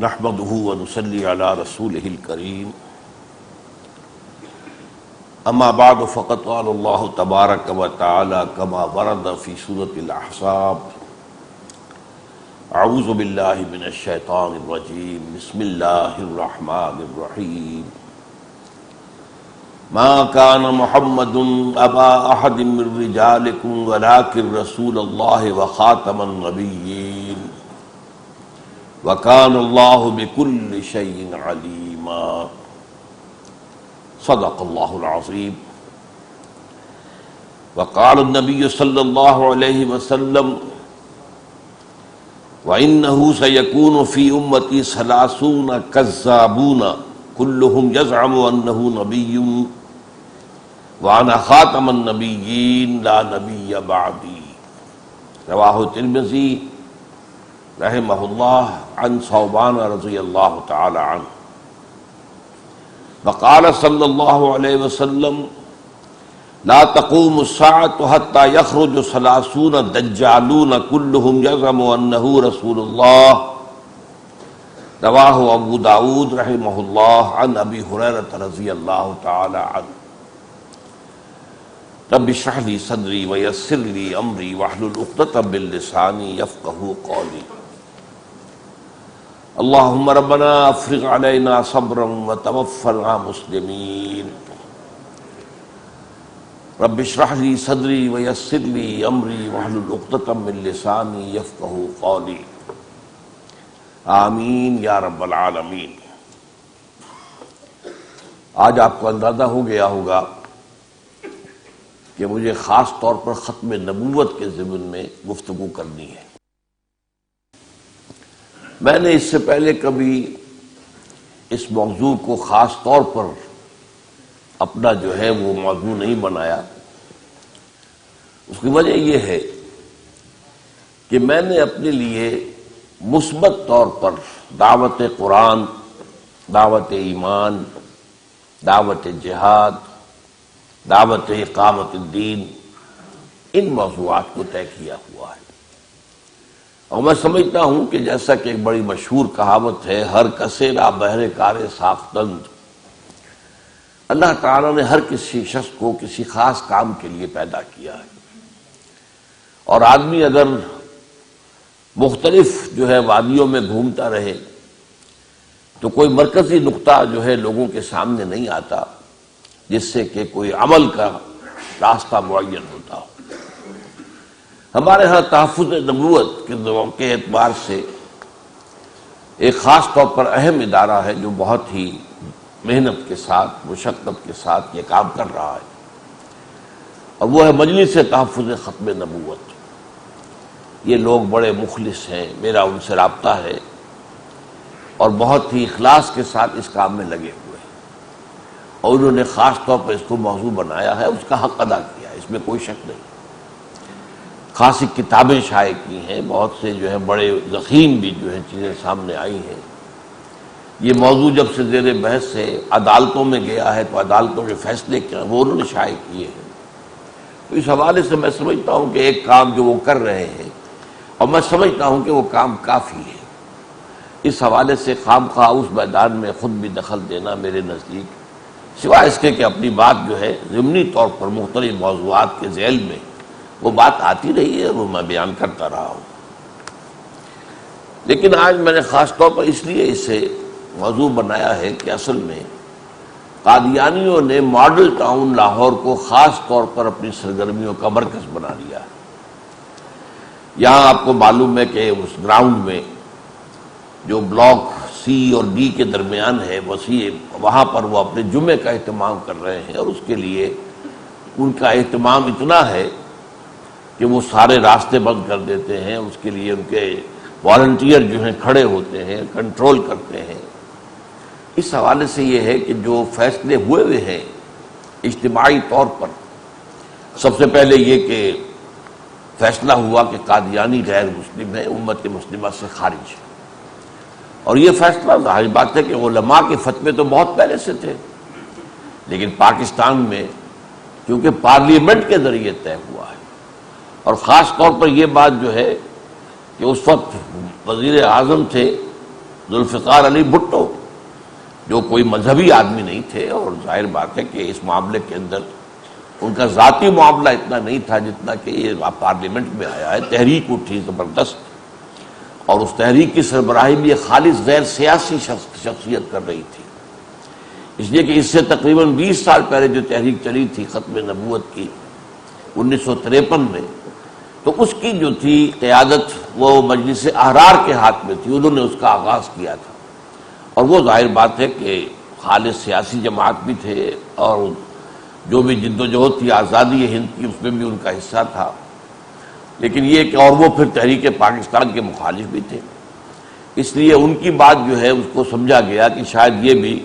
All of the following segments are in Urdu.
نحمده ونصلي على رسوله الكريم اما بعد فقد قال الله تبارك وتعالى كما ورد في سورة الأحزاب اعوذ بالله من الشيطان الرجيم بسم الله الرحمن الرحيم ما كان محمد أبا أحد من رجالكم ولكن رسول الله وخاتم النبيين وكان الله بكل شيء عليما صدق الله العظيم وقال النبي صلى الله عليه وسلم وإنه سيكون في أمتي 30 كذابون كلهم يزعم أنه نبي وأنا خاتم النبيين لا نبي بعدي رواه الترمذي رحمہ اللہ عن ثوبان رضی اللہ تعالی عنہ وقال صلی اللہ علیہ وسلم لا تقوم الساعة حتى يخرج 30 دجالون كلهم يزعم أنه رسول الله رواہ ابو داود رحمہ اللہ عن ابی ہریرہ رضی اللہ تعالی عنہ رب اشرح لي صدری ويسر لي امری واحلل عقدۃ من لسانی یفقہوا قولی اللہم ربنا افرغ علینا صبرا وتوفنا مسلمین رب اشرح لي صدری ويسر لي امری واحلل عقدۃ من لسانی یفقہوا قولی آمین یا رب العالمین۔ آج آپ کو اندازہ ہو گیا ہوگا کہ مجھے خاص طور پر ختم نبوت کے ضمن میں گفتگو کرنی ہے۔ میں نے اس سے پہلے کبھی اس موضوع کو خاص طور پر اپنا جو ہے وہ موضوع نہیں بنایا۔ اس کی وجہ یہ ہے کہ میں نے اپنے لیے مثبت طور پر دعوت قرآن، دعوت ایمان، دعوت جہاد، دعوت اقامت الدین، ان موضوعات کو طے کیا ہوا ہے۔ اور میں سمجھتا ہوں کہ جیسا کہ ایک بڑی مشہور کہاوت ہے، ہر کسے را بہر کار ساختند، اللہ تعالیٰ نے ہر کسی شخص کو کسی خاص کام کے لیے پیدا کیا ہے، اور آدمی اگر مختلف جو ہے وادیوں میں گھومتا رہے تو کوئی مرکزی نقطہ جو ہے لوگوں کے سامنے نہیں آتا جس سے کہ کوئی عمل کا راستہ معین ہوتا ہو۔ ہمارے ہاں تحفظ نبوت کے اعتبار سے ایک خاص طور پر اہم ادارہ ہے جو بہت ہی محنت کے ساتھ، مشقت کے ساتھ یہ کام کر رہا ہے، اور وہ ہے مجلس تحفظ ختم نبوت۔ یہ لوگ بڑے مخلص ہیں، میرا ان سے رابطہ ہے، اور بہت ہی اخلاص کے ساتھ اس کام میں لگے ہوئے ہیں، اور انہوں نے خاص طور پر اس کو موضوع بنایا ہے، اس کا حق ادا کیا ہے، اس میں کوئی شک نہیں۔ خاصی کتابیں شائع کی ہیں، بہت سے جو ہے بڑے ضخیم بھی جو ہے چیزیں سامنے آئی ہیں۔ یہ موضوع جب سے زیر بحث ہے، عدالتوں میں گیا ہے تو عدالتوں کے فیصلے کیا وہ انہوں نے شائع کیے ہیں۔ تو اس حوالے سے میں سمجھتا ہوں کہ ایک کام جو وہ کر رہے ہیں، اور میں سمجھتا ہوں کہ وہ کام کافی ہے، اس حوالے سے خام خواہ اس میدان میں خود بھی دخل دینا میرے نزدیک، سوائے اس کے کہ اپنی بات جو ہے ضمنی طور پر مختلف موضوعات کے ذیل میں وہ بات آتی رہی ہے، وہ میں بیان کرتا رہا ہوں۔ لیکن آج میں نے خاص طور پر اس لیے اسے موضوع بنایا ہے کہ اصل میں قادیانیوں نے ماڈل ٹاؤن لاہور کو خاص طور پر اپنی سرگرمیوں کا مرکز بنا لیا ہے۔ یہاں آپ کو معلوم ہے کہ اس گراؤنڈ میں جو بلاک سی اور ڈی کے درمیان ہے وسیع، وہاں پر وہ اپنے جمعے کا اہتمام کر رہے ہیں، اور اس کے لیے ان کا اہتمام اتنا ہے کہ وہ سارے راستے بند کر دیتے ہیں، اس کے لیے ان کے والنٹیئر جو ہیں کھڑے ہوتے ہیں، کنٹرول کرتے ہیں۔ اس حوالے سے یہ ہے کہ جو فیصلے ہوئے ہیں اجتماعی طور پر، سب سے پہلے یہ کہ فیصلہ ہوا کہ قادیانی غیر مسلم ہے، امت مسلمہ سے خارج ہے، اور یہ فیصلہ ظاہر بات ہے کہ علماء کے فتوے تو بہت پہلے سے تھے، لیکن پاکستان میں کیونکہ پارلیمنٹ کے ذریعے طے ہوا ہے، اور خاص طور پر یہ بات جو ہے کہ اس وقت وزیر اعظم تھے ذوالفقار علی بھٹو، جو کوئی مذہبی آدمی نہیں تھے، اور ظاہر بات ہے کہ اس معاملے کے اندر ان کا ذاتی معاملہ اتنا نہیں تھا جتنا کہ یہ پارلیمنٹ میں آیا ہے، تحریک اٹھی زبردست، اور اس تحریک کی سربراہی بھی ایک خالص غیر سیاسی شخصیت کر رہی تھی، اس لیے کہ اس سے تقریباً 20 سال پہلے جو تحریک چلی تھی ختم نبوت کی 1953 میں، تو اس کی جو تھی قیادت وہ مجلس احرار کے ہاتھ میں تھی، انہوں نے اس کا آغاز کیا تھا، اور وہ ظاہر بات ہے کہ خالص سیاسی جماعت بھی تھے، اور جو بھی جد و جہد تھی آزادی ہند کی اس میں بھی ان کا حصہ تھا، لیکن یہ کہ اور وہ پھر تحریک پاکستان کے مخالف بھی تھے، اس لیے ان کی بات جو ہے اس کو سمجھا گیا کہ شاید یہ بھی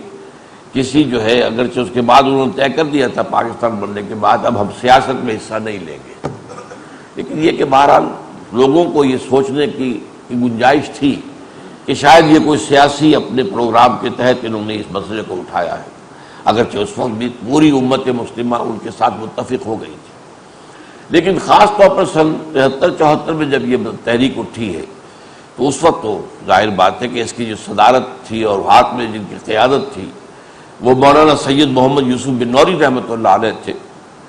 کسی جو ہے، اگرچہ اس کے بعد انہوں نے طے کر دیا تھا پاکستان بننے کے بعد اب ہم سیاست میں حصہ نہیں لیں گے، لیکن یہ کہ بہرحال لوگوں کو یہ سوچنے کی گنجائش تھی کہ شاید یہ کوئی سیاسی اپنے پروگرام کے تحت انہوں نے اس مسئلے کو اٹھایا ہے، اگرچہ اس وقت بھی پوری امت مسلمہ ان کے ساتھ متفق ہو گئی تھی، لیکن خاص طور پر سن 73-74 میں جب یہ تحریک اٹھی ہے تو اس وقت تو ظاہر بات ہے کہ اس کی جو صدارت تھی اور ہاتھ میں جن کی قیادت تھی وہ مولانا سید محمد یوسف بن نوری رحمۃ اللہ علیہ تھے،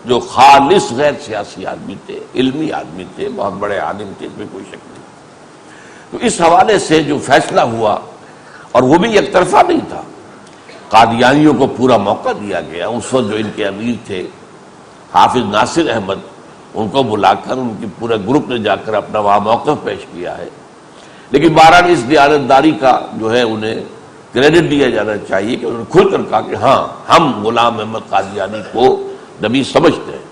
جو خالص غیر سیاسی آدمی تھے، علمی آدمی تھے، بہت بڑے عالم تھے، اس میں کوئی شک نہیں۔ تو اس حوالے سے جو فیصلہ ہوا، اور وہ بھی یک طرفہ نہیں تھا، قادیانیوں کو پورا موقع دیا گیا، اس وقت جو ان کے امیر تھے حافظ ناصر احمد، ان کو بلا کر ان کی پورے گروپ نے جا کر اپنا وہاں موقف پیش کیا ہے، لیکن بہرحال اس دیانتداری کا جو ہے انہیں کریڈٹ دیا جانا چاہیے کہ انہوں نے کھل کر کہا کہ ہاں ہم غلام احمد قادیانی کو نبی سمجھتے ہیں،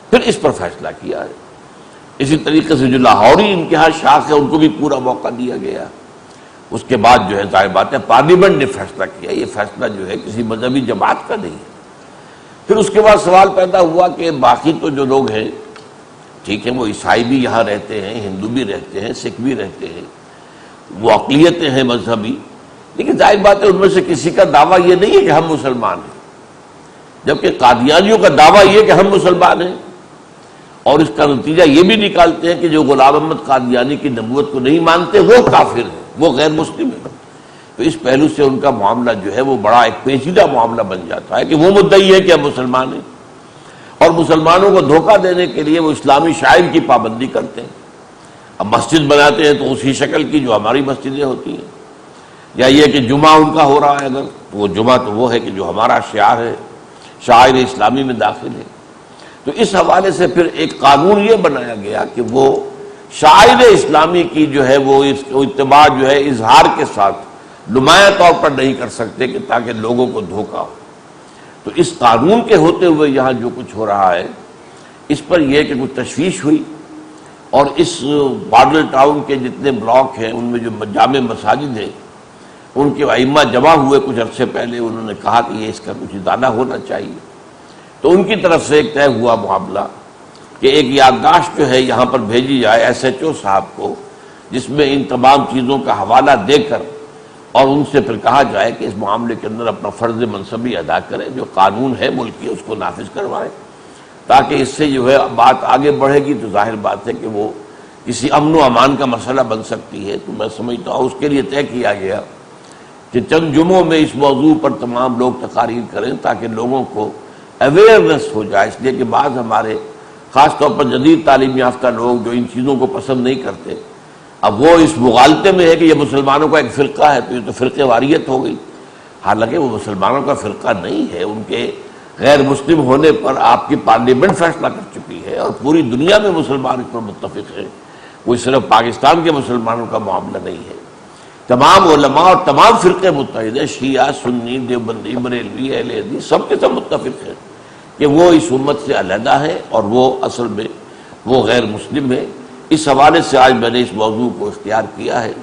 پھر اس پر فیصلہ کیا ہے۔ اسی طریقے سے جو لاہوری ان کے ہاں شاخ ہے ان کو بھی پورا موقع دیا گیا، اس کے بعد جو ہے ظاہر بات ہے پارلیمنٹ نے فیصلہ کیا، یہ فیصلہ جو ہے کسی مذہبی جماعت کا نہیں ہے۔ پھر اس کے بعد سوال پیدا ہوا کہ باقی تو جو لوگ ہیں ٹھیک ہے، وہ عیسائی بھی یہاں رہتے ہیں، ہندو بھی رہتے ہیں، سکھ بھی رہتے ہیں، وہ اقلیتیں ہیں مذہبی، لیکن ظاہر بات ہے ان میں سے کسی کا دعویٰ یہ نہیں ہے کہ ہم مسلمان ہیں، جبکہ قادیانیوں کا دعویٰ یہ کہ ہم مسلمان ہیں، اور اس کا نتیجہ یہ بھی نکالتے ہیں کہ جو غلام احمد قادیانی کی نبوت کو نہیں مانتے وہ کافر ہیں، وہ غیر مسلم ہیں۔ تو اس پہلو سے ان کا معاملہ جو ہے وہ بڑا ایک پیچیدہ معاملہ بن جاتا ہے کہ وہ مدعی ہے کہ ہم مسلمان ہیں، اور مسلمانوں کو دھوکہ دینے کے لیے وہ اسلامی شعائر کی پابندی کرتے ہیں۔ اب مسجد بناتے ہیں تو اسی شکل کی جو ہماری مسجدیں ہوتی ہیں، یا یہ کہ جمعہ ان کا ہو رہا ہے اگر تو وہ جمعہ تو وہ ہے کہ جو ہمارا شعار ہے، شاعر اسلامی میں داخل ہے۔ تو اس حوالے سے پھر ایک قانون یہ بنایا گیا کہ وہ شاعر اسلامی کی جو ہے وہ اس کو اتباع جو ہے اظہار کے ساتھ نمایاں طور پر نہیں کر سکتے کہ تاکہ لوگوں کو دھوکہ ہو۔ تو اس قانون کے ہوتے ہوئے یہاں جو کچھ ہو رہا ہے اس پر یہ کہ کچھ تشویش ہوئی، اور اس ماڈل ٹاؤن کے جتنے بلاک ہیں ان میں جو جامع مساجد ہیں ان کے ائمہ جمع ہوئے کچھ عرصے پہلے، انہوں نے کہا کہ یہ اس کا کچھ ادانہ ہونا چاہیے، تو ان کی طرف سے ایک طے ہوا معاملہ کہ ایک یادداشت جو ہے یہاں پر بھیجی جائے ایس ایچ او صاحب کو، جس میں ان تمام چیزوں کا حوالہ دے کر اور ان سے پھر کہا جائے کہ اس معاملے کے اندر اپنا فرض منصبی ادا کریں، جو قانون ہے ملکی اس کو نافذ کروائیں، تاکہ اس سے جو ہے بات آگے بڑھے گی تو ظاہر بات ہے کہ وہ کسی امن و امان کا مسئلہ بن سکتی ہے۔ تو میں سمجھتا ہوں اس کے لیے طے کیا گیا کہ چند جمعوں میں اس موضوع پر تمام لوگ تقاریر کریں تاکہ لوگوں کو اویئرنیس ہو جائے، اس لیے کہ بعض ہمارے خاص طور پر جدید تعلیم یافتہ لوگ جو ان چیزوں کو پسند نہیں کرتے، اب وہ اس مغالطے میں ہے کہ یہ مسلمانوں کا ایک فرقہ ہے، تو یہ تو فرقے واریت ہو گئی، حالانکہ وہ مسلمانوں کا فرقہ نہیں ہے، ان کے غیر مسلم ہونے پر آپ کی پارلیمنٹ فیصلہ کر چکی ہے اور پوری دنیا میں مسلمان اس پر متفق ہیں، کوئی صرف پاکستان کے مسلمانوں کا معاملہ نہیں ہے، تمام علماء اور تمام فرقے متحد ہیں، شیعہ، سنی، دیوبندی، بریلوی، اہل حدیث، سب کے سب متفق ہیں کہ وہ اس امت سے علیحدہ ہے اور وہ اصل میں وہ غیر مسلم ہے۔ اس حوالے سے آج میں نے اس موضوع کو اختیار کیا ہے،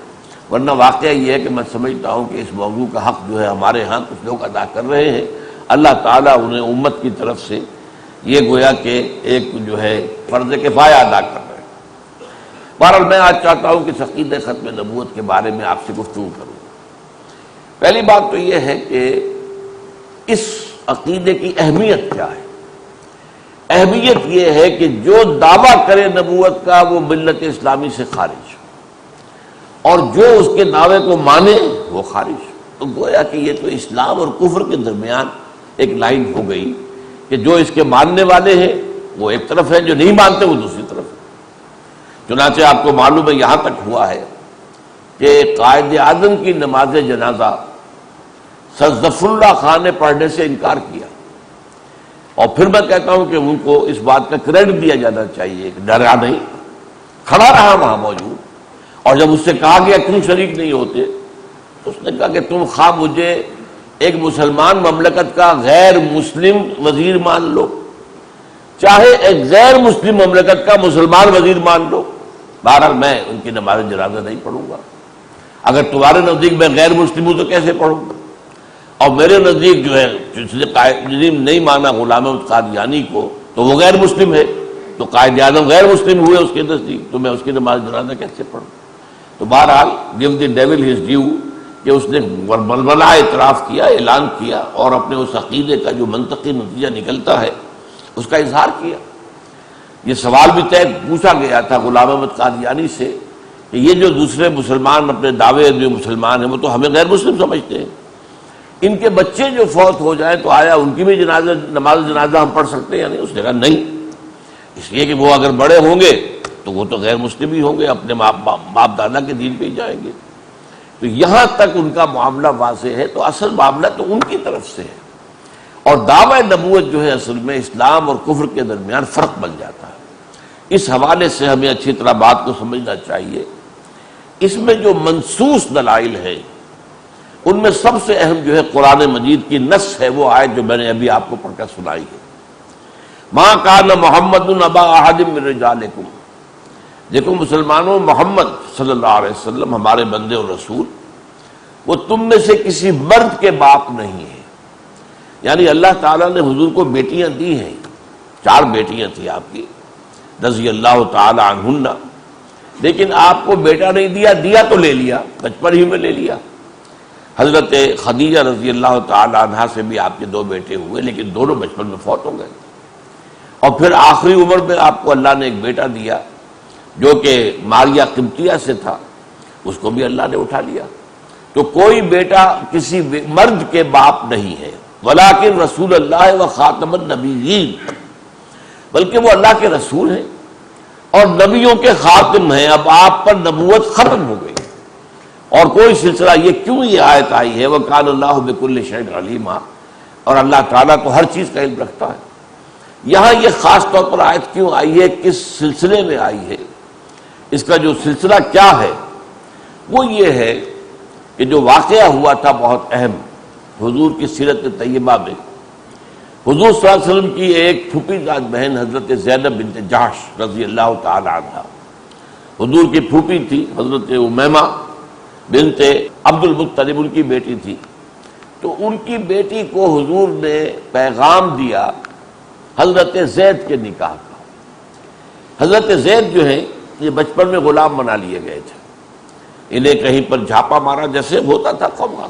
ورنہ واقعہ یہ ہے کہ میں سمجھتا ہوں کہ اس موضوع کا حق جو ہے ہمارے ہاں کچھ لوگ ادا کر رہے ہیں، اللہ تعالیٰ انہیں امت کی طرف سے یہ گویا کہ ایک جو ہے فرض کفایہ ادا کر رہے ہیں۔ بہرحال میں آج چاہتا ہوں کہ عقیدہ ختم نبوت کے بارے میں آپ سے گفتگو کروں۔ پہلی بات تو یہ ہے کہ اس عقیدے کی اہمیت کیا ہے۔ اہمیت یہ ہے کہ جو دعویٰ کرے نبوت کا وہ ملت اسلامی سے خارج، اور جو اس کے دعوے کو مانے وہ خارج۔ تو گویا کہ یہ تو اسلام اور کفر کے درمیان ایک لائن ہو گئی کہ جو اس کے ماننے والے ہیں وہ ایک طرف ہے، جو نہیں مانتے وہ دوسری طرف ہے۔ چنانچہ آپ کو معلوم ہے یہاں تک ہوا ہے کہ قائد اعظم کی نماز جنازہ سر ظفر اللہ خان نے پڑھنے سے انکار کیا، اور پھر میں کہتا ہوں کہ ان کو اس بات کا کریڈٹ دیا جانا چاہیے کہ ڈرا نہیں، کھڑا رہا وہاں موجود، اور جب اس سے کہا گیا کیوں شریک نہیں ہوتے تو اس نے کہا کہ تم خواہ مجھے ایک مسلمان مملکت کا غیر مسلم وزیر مان لو، چاہے ایک غیر مسلم مملکت کا مسلمان وزیر مان لو، بہرحال میں ان کی نماز جنازہ نہیں پڑھوں گا۔ اگر تمہارے نزدیک میں غیر مسلم ہوں تو کیسے پڑھوں گا؟ اور میرے نزدیک جو ہے جس نے قائد نہیں مانا غلام احمد قادیانی کو تو وہ غیر مسلم ہے، تو قائد اعظم غیر مسلم ہوئے اس کے نزدیک، تو میں اس کی نماز جنازہ کیسے پڑھوں؟ تو بہرحال give the devil his due کہ اس نے بلبلہ اعتراف کیا، اعلان کیا، اور اپنے اس عقیدے کا جو منطقی نتیجہ نکلتا ہے اس کا اظہار کیا۔ یہ سوال بھی طے پوچھا گیا تھا غلام احمد قادیانی سے کہ یہ جو دوسرے مسلمان اپنے دعوے جو مسلمان ہیں وہ تو ہمیں غیر مسلم سمجھتے ہیں، ان کے بچے جو فوت ہو جائیں تو آیا ان کی بھی نماز جنازہ ہم پڑھ سکتے ہیں یا نہیں؟ اس نے کہا نہیں، اس لیے کہ وہ اگر بڑے ہوں گے تو وہ تو غیر مسلم ہی ہوں گے، اپنے باپ دادا کے دین پہ ہی جائیں گے۔ تو یہاں تک ان کا معاملہ واضح ہے، تو اصل معاملہ تو ان کی طرف سے ہے، اور دعوی نبوت جو ہے اصل میں اسلام اور کفر کے درمیان فرق بن جاتا ہے۔ اس حوالے سے ہمیں اچھی طرح بات کو سمجھنا چاہیے۔ اس میں جو منصوص دلائل ہیں ان میں سب سے اہم جو ہے قرآن مجید کی نص ہے، وہ آیت جو میں نے ابھی آپ کو پڑھ کر سنائی ہے، ما کان محمد ابا احد من رجالکم۔ دیکھو مسلمانوں، محمد صلی اللہ علیہ وسلم ہمارے بندے اور رسول، وہ تم میں سے کسی مرد کے باپ نہیں ہے، یعنی اللہ تعالیٰ نے حضور کو بیٹیاں دی ہیں، 4 بیٹیاں تھیں آپ کی رضی اللہ تعالی عنہن، لیکن آپ کو بیٹا نہیں دیا، دیا تو لے لیا، بچپن ہی میں لے لیا۔ حضرت خدیجہ رضی اللہ تعالی عنہا سے بھی آپ کے 2 بیٹے ہوئے، لیکن دونوں بچپن میں فوت ہو گئے، اور پھر آخری عمر میں آپ کو اللہ نے ایک بیٹا دیا جو کہ ماریہ قبطیہ سے تھا، اس کو بھی اللہ نے اٹھا لیا۔ تو کوئی بیٹا کسی مرد کے باپ نہیں ہے، ولیکن رسول اللہ و خاتم النبیین، بلکہ وہ اللہ کے رسول ہیں اور نبیوں کے خاتم ہیں۔ اب آپ پر نبوت ختم ہو گئی، اور کوئی سلسلہ یہ کیوں یہ آیت آئی ہے وَكَانَ اللَّهُ بِكُلِّ شَيْءٍ عَلِيمًا، اور اللہ تعالیٰ تو ہر چیز کا علم رکھتا ہے۔ یہاں یہ خاص طور پر آیت کیوں آئی ہے، کس سلسلے میں آئی ہے، اس کا جو سلسلہ کیا ہے وہ یہ ہے کہ جو واقعہ ہوا تھا بہت اہم حضور کی سیرت طیبہ میں، حضور صلی اللہ علیہ وسلم کی ایک پھوپھی زاد بہن حضرت زینب بنت جحش رضی اللہ تعالی عنہا، حضور کی پھوپھی تھی حضرت امیمہ بنت عبد المطلب، ان کی بیٹی تھی۔ تو ان کی بیٹی کو حضور نے پیغام دیا حضرت زید کے نکاح کا۔ حضرت زید جو ہیں یہ بچپن میں غلام بنا لیے گئے تھے، انہیں کہیں پر جھاپا مارا، جیسے ہوتا تھا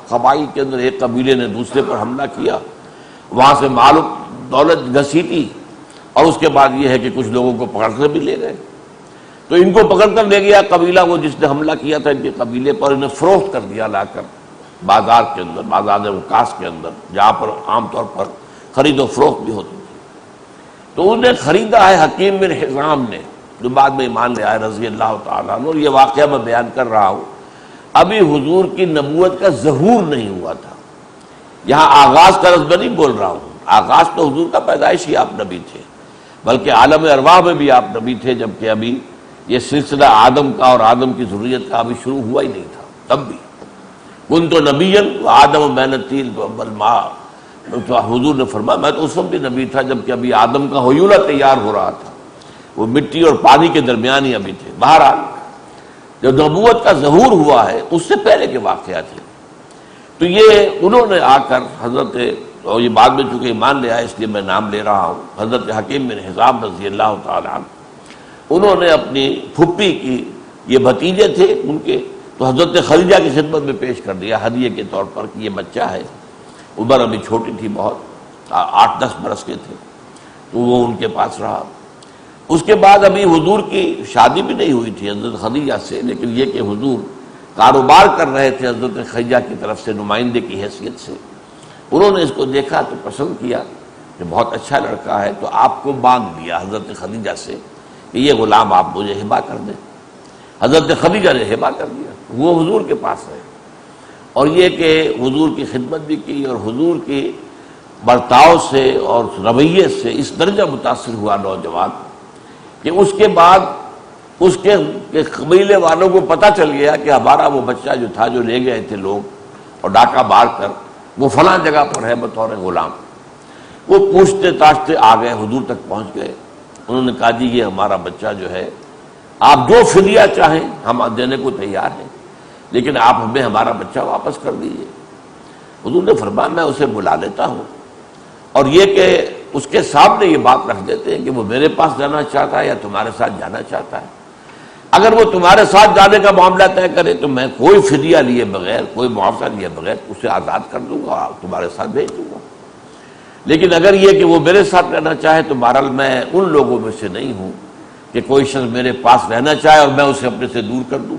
قبائل کے اندر، ایک قبیلے نے دوسرے پر حملہ کیا، وہاں سے مال و دولت گھسیٹی، اور اس کے بعد یہ ہے کہ کچھ لوگوں کو پکڑ کر بھی لے گئے۔ تو ان کو پکڑ کر لے گیا قبیلہ، وہ جس نے حملہ کیا تھا ان کے قبیلے پر، انہیں فروخت کر دیا لا کر بازار کے اندر، بازار وکاس کے اندر، جہاں پر عام طور پر خرید و فروخت بھی ہوتی تھی۔ تو انہیں خریدا ہے حکیم بن حزام نے، جو بعد میں ایمان لے آئے رضی اللہ تعالیٰ عنہ۔ اور یہ واقعہ میں بیان کر رہا ہوں، ابھی حضور کی نبوت کا ظہور نہیں ہوا تھا، یہاں آغاز کا لفظ میں نہیں بول رہا ہوں، آغاز تو حضور کا پیدائشی آپ نبی تھے، بلکہ عالم ارواح میں بھی آپ نبی تھے، جبکہ ابھی یہ سلسلہ آدم کا اور آدم کی ذریت کا ابھی شروع ہوا ہی نہیں تھا۔ تب بھی کنت نبیا وآدم بین الطین والماء، تو حضور نے فرمایا میں تو اس وقت بھی نبی تھا جبکہ ابھی آدم کا حیولہ تیار ہو رہا تھا، وہ مٹی اور پانی کے درمیان ہی ابھی تھے۔ بہرحال جو نبوت کا ظہور ہوا ہے اس سے پہلے کے واقعات ہیں۔ تو یہ انہوں نے آ کر حضرت، اور یہ بعد میں چونکہ ایمان لے آئے اس لیے میں نام لے رہا ہوں، حضرت حکیم بن حزام رضی اللہ تعالیٰ عنہ، انہوں نے اپنی پھپھی کی، یہ بھتیجے تھے ان کے، تو حضرت خدیجہ کی خدمت میں پیش کر دیا ہدیے کے طور پر کہ یہ بچہ ہے۔ عمر ابھی چھوٹی تھی بہت، 8-10 برس کے تھے، تو وہ ان کے پاس رہا۔ اس کے بعد ابھی حضور کی شادی بھی نہیں ہوئی تھی حضرت خدیجہ سے، لیکن یہ کہ حضور کاروبار کر رہے تھے حضرت خدیجہ کی طرف سے نمائندے کی حیثیت سے، انہوں نے اس کو دیکھا تو پسند کیا کہ بہت اچھا لڑکا ہے، تو آپ کو مانگ لیا حضرت خدیجہ سے کہ یہ غلام آپ مجھے ہبہ کر دیں۔ حضرت خدیجہ نے ہبہ کر دیا، وہ حضور کے پاس ہے، اور یہ کہ حضور کی خدمت بھی کی، اور حضور کی برتاؤ سے اور رویے سے اس درجہ متاثر ہوا نوجوان کہ اس کے بعد اس کے قبیلے والوں کو پتہ چل گیا کہ ہمارا وہ بچہ جو تھا، جو لے گئے تھے لوگ اور ڈاکہ مار کر، وہ فلاں جگہ پر ہے بطور غلام۔ وہ پوچھتے تاشتے آ گئے، حضور تک پہنچ گئے۔ انہوں نے کہا جی یہ ہمارا بچہ جو ہے، آپ جو فدیہ چاہیں ہم دینے کو تیار ہیں، لیکن آپ ہمیں ہمارا بچہ واپس کر دیجیے۔ حضور نے فرمایا میں اسے بلا لیتا ہوں، اور یہ کہ اس کے سامنے یہ بات رکھ دیتے ہیں کہ وہ میرے پاس جانا چاہتا ہے یا تمہارے ساتھ جانا چاہتا ہے۔ اگر وہ تمہارے ساتھ جانے کا معاملہ طے کرے تو میں کوئی فدیہ لیے بغیر، کوئی معاوضہ لیے بغیر اسے آزاد کر دوں گا اور تمہارے ساتھ بھیج دوں گا۔ لیکن اگر یہ کہ وہ میرے ساتھ رہنا چاہے تو بہرحال میں ان لوگوں میں سے نہیں ہوں کہ کوئی شخص میرے پاس رہنا چاہے اور میں اسے اپنے سے دور کر دوں،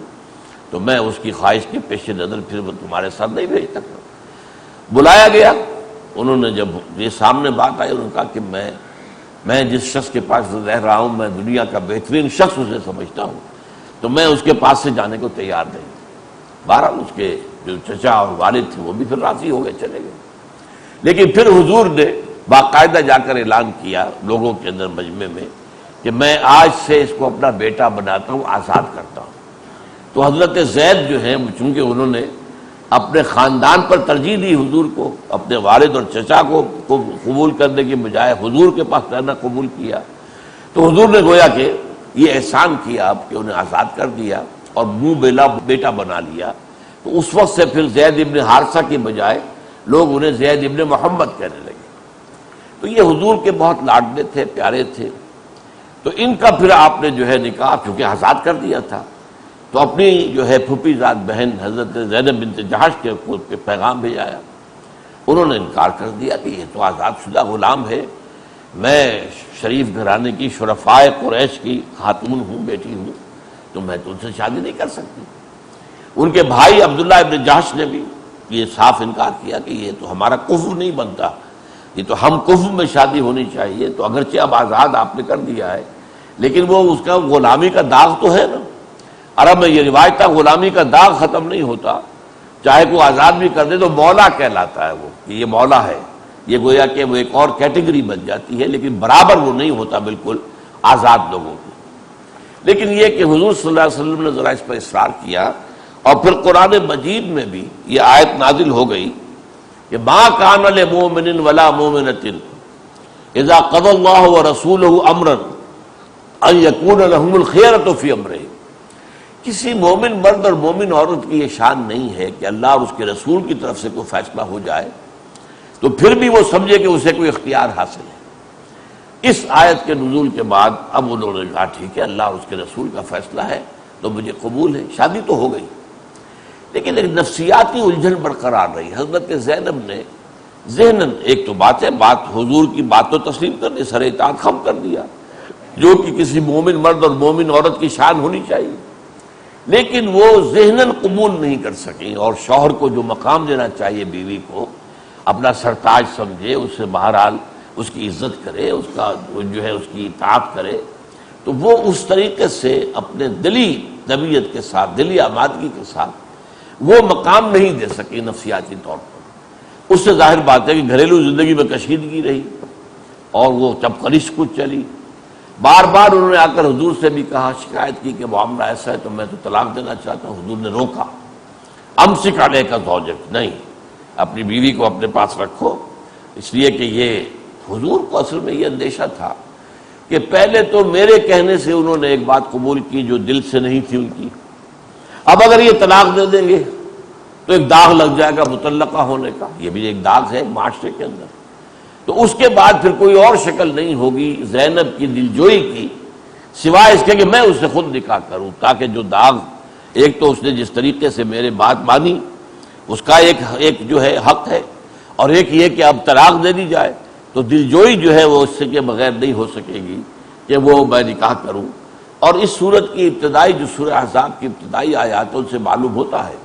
تو میں اس کی خواہش کے پیش نظر پھر وہ تمہارے ساتھ نہیں بھیج سکتا۔ بلایا گیا، انہوں نے جب یہ سامنے بات آئی، انہوں نے کہا کہ میں جس شخص کے پاس رہ رہا ہوں، میں دنیا کا بہترین شخص اسے سمجھتا ہوں، تو میں اس کے پاس سے جانے کو تیار نہیں۔ بہرحال اس کے جو چچا اور والد تھے وہ بھی پھر راضی ہو گئے، چلے گئے۔ لیکن پھر حضور نے باقاعدہ جا کر اعلان کیا لوگوں کے اندر مجمع میں کہ میں آج سے اس کو اپنا بیٹا بناتا ہوں، آزاد کرتا ہوں۔ تو حضرت زید جو ہیں، چونکہ انہوں نے اپنے خاندان پر ترجیح دی حضور کو، اپنے والد اور چچا کو قبول کرنے کی بجائے حضور کے پاس رہنا قبول کیا، تو حضور نے گویا کہ یہ احسان کیا آپ کہ انہیں آزاد کر دیا اور منہ بیلا بیٹا بنا لیا۔ تو اس وقت سے پھر زید ابن حارثہ کی بجائے لوگ انہیں زید ابن محمد کہنے لگے۔ تو یہ حضور کے بہت لاڈلے تھے، پیارے تھے۔ تو ان کا پھر آپ نے جو ہے نکاح چونکہ آزاد کر دیا تھا، تو اپنی جو ہے پھوپھی زاد بہن حضرت زینب بنت جحش کے پیغام بھیجایا۔ انہوں نے انکار کر دیا کہ یہ تو آزاد شدہ غلام ہے، میں شریف گھرانے کی شرفائے قریش کی خاتون ہوں، بیٹی ہوں، تو میں تو ان سے شادی نہیں کر سکتی۔ ان کے بھائی عبداللہ ابن جحش نے بھی یہ صاف انکار کیا کہ یہ تو ہمارا کفر نہیں بنتا، یہ تو ہم کفر میں شادی ہونی چاہیے۔ تو اگرچہ اب آزاد آپ نے کر دیا ہے، لیکن وہ اس کا غلامی کا داغ تو ہے نا۔ عرب میں یہ روایت تھا غلامی کا داغ ختم نہیں ہوتا، چاہے کوئی آزاد بھی کر دے تو مولا کہلاتا ہے وہ، کہ یہ مولا ہے، یہ گویا کہ وہ ایک اور کیٹیگری بن جاتی ہے، لیکن برابر وہ نہیں ہوتا بالکل آزاد لوگوں کی۔ لیکن یہ کہ حضور صلی اللہ علیہ وسلم نے ذرا اس پر اصرار کیا، اور پھر قرآن مجید میں بھی یہ آیت نازل ہو گئی کہ ما کان لمؤمن ولا مؤمنۃ اذا قضى الله ورسوله امرا ان يكون لهم الخيرة في امرهم۔ کسی مومن مرد اور مومن عورت کی یہ شان نہیں ہے کہ اللہ اور اس کے رسول کی طرف سے کوئی فیصلہ ہو جائے تو پھر بھی وہ سمجھے کہ اسے کوئی اختیار حاصل ہے۔ اس آیت کے نزول کے بعد اب انہوں نے کہا ٹھیک ہے، اللہ اور اس کے رسول کا فیصلہ ہے تو مجھے قبول ہے، شادی تو ہو گئی۔ لیکن ایک نفسیاتی الجھن برقرار رہی۔ حضرت زینب نے ذہناً ایک تو بات ہے، بات حضور کی بات تو تسلیم کر دی، سر اطاعت خم کر دیا، جو کہ کسی مومن مرد اور مومن عورت کی شان ہونی چاہیے، لیکن وہ ذہناً قبول نہیں کر سکیں، اور شوہر کو جو مقام دینا چاہیے بیوی کو، اپنا سرتاج سمجھے، اس سے بہرحال اس کی عزت کرے، اس کا جو ہے اس کی اطاعت کرے، تو وہ اس طریقے سے اپنے دلی طبیعت کے ساتھ، دلی آمادگی کے ساتھ وہ مقام نہیں دے سکی نفسیاتی طور پر۔ اس سے ظاہر بات ہے کہ گھریلو زندگی میں کشیدگی رہی اور وہ چپقلش کچھ چلی۔ بار بار انہوں نے آ کر حضور سے بھی کہا، شکایت کی کہ معاملہ ایسا ہے تو میں تو طلاق دینا چاہتا ہوں۔ حضور نے روکا، امسک علیک زوجک، نہیں، اپنی بیوی کو اپنے پاس رکھو، اس لیے کہ یہ حضور کو اصل میں یہ اندیشہ تھا کہ پہلے تو میرے کہنے سے انہوں نے ایک بات قبول کی جو دل سے نہیں تھی ان کی، اب اگر یہ طلاق دے دیں گے تو ایک داغ لگ جائے گا مطلقہ ہونے کا، یہ بھی ایک داغ ہے معاشرے کے اندر۔ تو اس کے بعد پھر کوئی اور شکل نہیں ہوگی زینب کی دلجوئی کی سوائے اس کے کہ میں اس سے خود نکاح کروں، تاکہ جو داغ، ایک تو اس نے جس طریقے سے میرے بات مانی اس کا ایک جو ہے حق ہے، اور ایک یہ کہ اب طلاق دے دی جائے تو دلجوئی جو ہے وہ اس سے کے بغیر نہیں ہو سکے گی کہ وہ میں نکاح کروں، اور اس صورت کی ابتدائی جو سورہ احزاب کی ابتدائی آیات ان سے معلوم ہوتا ہے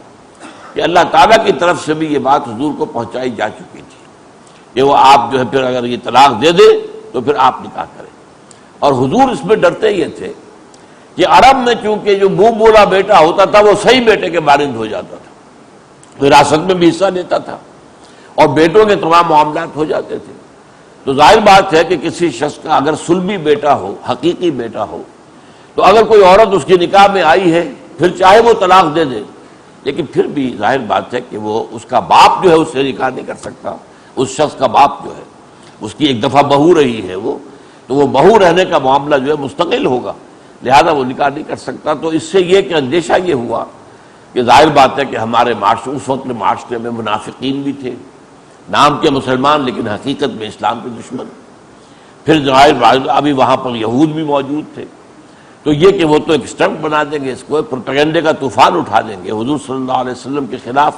کہ اللہ تعالیٰ کی طرف سے بھی یہ بات حضور کو پہنچائی جا چکی تھی کہ وہ آپ جو ہے پھر اگر یہ طلاق دے دے تو پھر آپ نکاح کریں. اور حضور اس میں ڈرتے یہ تھے کہ عرب میں چونکہ جو منہ بولا بیٹا ہوتا تھا وہ صحیح بیٹے کے مانند ہو جاتا تھا، وراثت میں بھی حصہ لیتا تھا اور بیٹوں کے تمام معاملات ہو جاتے تھے. تو ظاہر بات ہے کہ کسی شخص کا اگر سلبی بیٹا ہو، حقیقی بیٹا ہو، تو اگر کوئی عورت اس کی نکاح میں آئی ہے پھر چاہے وہ طلاق دے دے، لیکن پھر بھی ظاہر بات ہے کہ وہ اس کا باپ جو ہے اس سے نکاح نہیں کر سکتا. اس شخص کا باپ جو ہے اس کی ایک دفعہ بہو رہی ہے وہ، تو وہ بہو رہنے کا معاملہ جو ہے مستقل ہوگا، لہذا وہ نکاح نہیں کر سکتا. تو اس سے یہ کہ اندیشہ یہ ہوا کہ ظاہر بات ہے کہ ہمارے معاشرے اس وقت معاشرے میں منافقین بھی تھے، نام کے مسلمان لیکن حقیقت میں اسلام کے دشمن. پھر ظاہر ابھی وہاں پر یہود بھی موجود تھے، تو یہ کہ وہ تو ایک اسٹنٹ بنا دیں گے، اس کو پروپیگنڈے کا طوفان اٹھا دیں گے حضور صلی اللہ علیہ وسلم کے خلاف،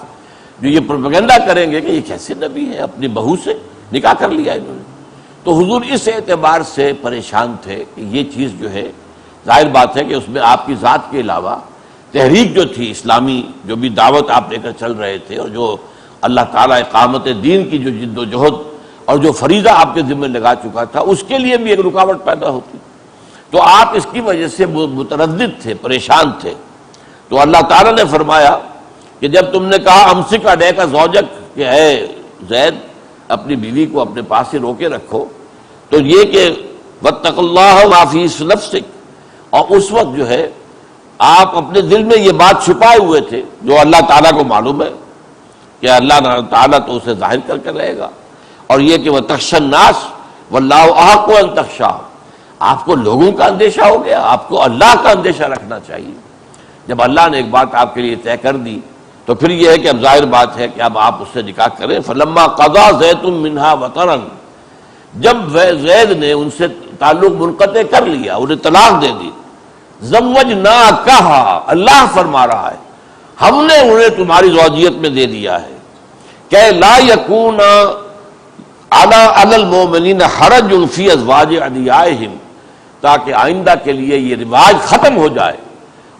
جو یہ پروپیگنڈا کریں گے کہ یہ کیسے نبی ہے، اپنی بہو سے نکاح کر لیا انہوں نے. تو حضور اس اعتبار سے پریشان تھے کہ یہ چیز جو ہے ظاہر بات ہے کہ اس میں آپ کی ذات کے علاوہ تحریک جو تھی اسلامی، جو بھی دعوت آپ لے کر چل رہے تھے اور جو اللہ تعالیٰ اقامت دین کی جو جد و جہد اور جو فریضہ آپ کے ذمہ لگا چکا تھا، اس کے لیے بھی ایک رکاوٹ پیدا ہوتی. تو آپ اس کی وجہ سے متردد تھے، پریشان تھے. تو اللہ تعالیٰ نے فرمایا کہ جب تم نے کہا امسک علیک زوجک کہ اے زید اپنی بیوی کو اپنے پاس سے روکے رکھو، تو یہ کہ واتق اللہ ما فی نفسک، اور اس وقت جو ہے آپ اپنے دل میں یہ بات چھپائے ہوئے تھے جو اللہ تعالیٰ کو معلوم ہے کہ اللہ تعالیٰ تو اسے ظاہر کر کے رہے گا. اور یہ کہ وتخشى الناس واللہ احق ان تخشاہ، آپ کو لوگوں کا اندیشہ ہو گیا، آپ کو اللہ کا اندیشہ رکھنا چاہیے. جب اللہ نے ایک بات آپ کے لیے طے کر دی تو پھر یہ ہے کہ اب ظاہر بات ہے کہ اب آپ اس سے نکاح کریں. فلما قضى زید منها وطرا، جب زید نے ان سے تعلق منقطع کر لیا، انہیں طلاق دے دی، زوجناکہا، اللہ فرما رہا ہے ہم نے انہیں تمہاری زوجیت میں دے دیا ہے کہ لا یکون علی المؤمنین حرج فی ازواج ادعیائہم، تاکہ آئندہ کے لیے یہ رواج ختم ہو جائے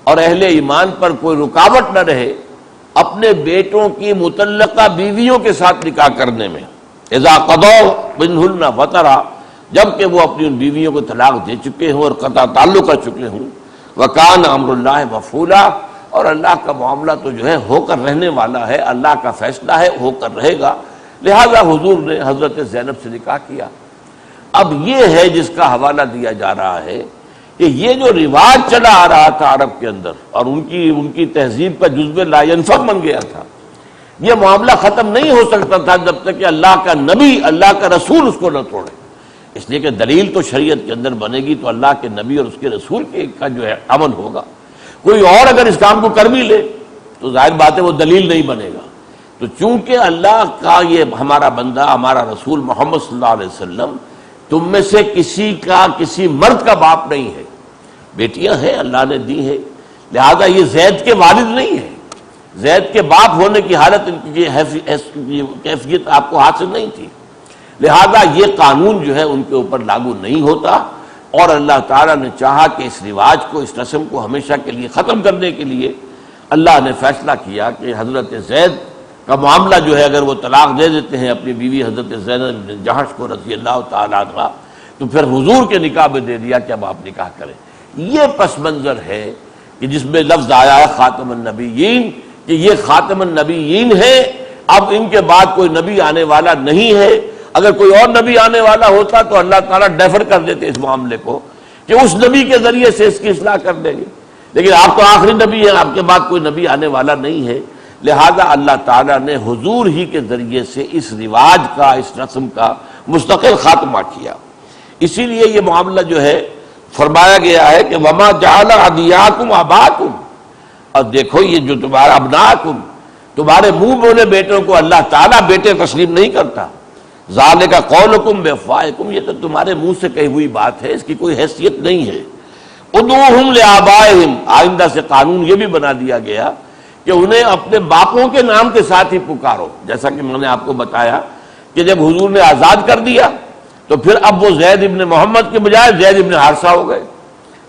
اور اہل ایمان پر کوئی رکاوٹ نہ رہے اپنے بیٹوں کی متعلقہ بیویوں کے ساتھ نکاح کرنے میں. اذا قضوا منہن وطرا، جبکہ وہ اپنی ان بیویوں کو طلاق دے چکے ہوں اور قطع تعلق کر چکے ہوں. وکان امر اللہ مفعولا، اور اللہ کا معاملہ تو جو ہے ہو کر رہنے والا ہے، اللہ کا فیصلہ ہے، ہو کر رہے گا. لہذا حضور نے حضرت زینب سے نکاح کیا. اب یہ ہے جس کا حوالہ دیا جا رہا ہے کہ یہ جو رواج چلا آ رہا تھا عرب کے اندر اور ان کی تہذیب کا جزو لا ینفک بن گیا تھا، یہ معاملہ ختم نہیں ہو سکتا تھا جب تک کہ اللہ کا نبی، اللہ کا رسول اس کو نہ توڑے. اس لیے کہ دلیل تو شریعت کے اندر بنے گی تو اللہ کے نبی اور اس کے رسول کا جو ہے عمل ہوگا. کوئی اور اگر اس کام کو کر بھی لے تو ظاہر بات ہے وہ دلیل نہیں بنے گا. تو چونکہ اللہ کا یہ ہمارا بندہ، ہمارا رسول محمد صلی اللہ علیہ وسلم تم میں سے کسی کا کسی مرد کا باپ نہیں ہے، بیٹیاں ہیں اللہ نے دی ہیں، لہذا یہ زید کے والد نہیں ہے، زید کے باپ ہونے کی حالت ان کی کیفیت آپ کو حاصل نہیں تھی. لہذا یہ قانون جو ہے ان کے اوپر لاگو نہیں ہوتا. اور اللہ تعالیٰ نے چاہا کہ اس رواج کو، اس رسم کو ہمیشہ کے لیے ختم کرنے کے لیے اللہ نے فیصلہ کیا کہ حضرت زید کا معاملہ جو ہے اگر وہ طلاق دے دیتے ہیں اپنی بیوی حضرت زینب بن جحش کو رضی اللہ تعالیٰ عنہ، تو پھر حضور کے نکاح میں دے دیا کہ اب آپ نکاح کریں. یہ پس منظر ہے کہ جس میں لفظ آیا ہے خاتم النبیین، کہ یہ خاتم النبیین ہے، اب ان کے بعد کوئی نبی آنے والا نہیں ہے. اگر کوئی اور نبی آنے والا ہوتا تو اللہ تعالیٰ ڈیفر کر دیتے اس معاملے کو کہ اس نبی کے ذریعے سے اس کی اصلاح کر دیں گے، لیکن آپ تو آخری نبی ہیں، آپ کے بعد کوئی نبی آنے والا نہیں ہے. لہذا اللہ تعالیٰ نے حضور ہی کے ذریعے سے اس رواج کا، اس رسم کا مستقل خاتمہ کیا. اسی لیے یہ معاملہ جو ہے فرمایا گیا ہے کہ وما جعل ادعیاکم آباءکم، اور دیکھو یہ جو تمہارا ابناکم، تمہارے منہ بولے بیٹوں کو اللہ تعالیٰ بیٹے تسلیم نہیں کرتا. ذالک قولکم بافواہکم، یہ تو تمہارے منہ سے کہی ہوئی بات ہے، اس کی کوئی حیثیت نہیں ہے. ادعوہم لآبائہم، آئندہ سے قانون یہ بھی بنا دیا گیا کہ انہیں اپنے باپوں کے نام کے ساتھ ہی پکارو. جیسا کہ میں نے آپ کو بتایا کہ جب حضور نے آزاد کر دیا تو پھر اب وہ زید ابن محمد کے بجائے زید ابن حارثہ ہو گئے.